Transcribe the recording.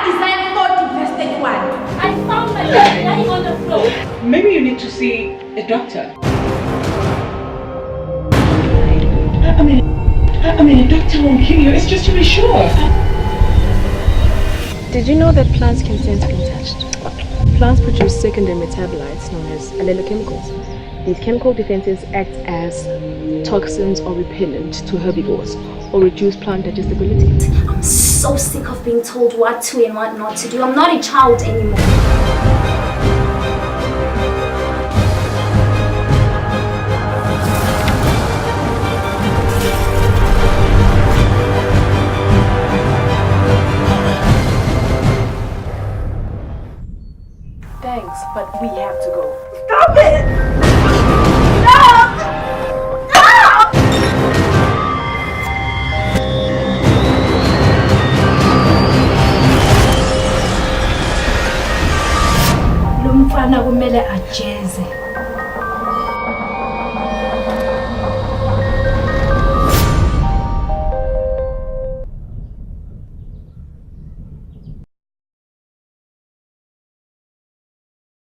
Isaiah 40 verse 31. I found my dad lying on the floor. Maybe you need to see a doctor. I mean, a doctor won't kill you. It's just to be sure. Did you know that plants can sense being touched? Plants produce secondary metabolites known as allelochemicals. These chemical defenses act as toxins or repellent to herbivores or reduce plant digestibility. I'm so sick of being told what to and what not to do. I'm not a child anymore. Thanks, but we have to go. Stop it! Stop! Stop! Lo mfana kumele ajeze.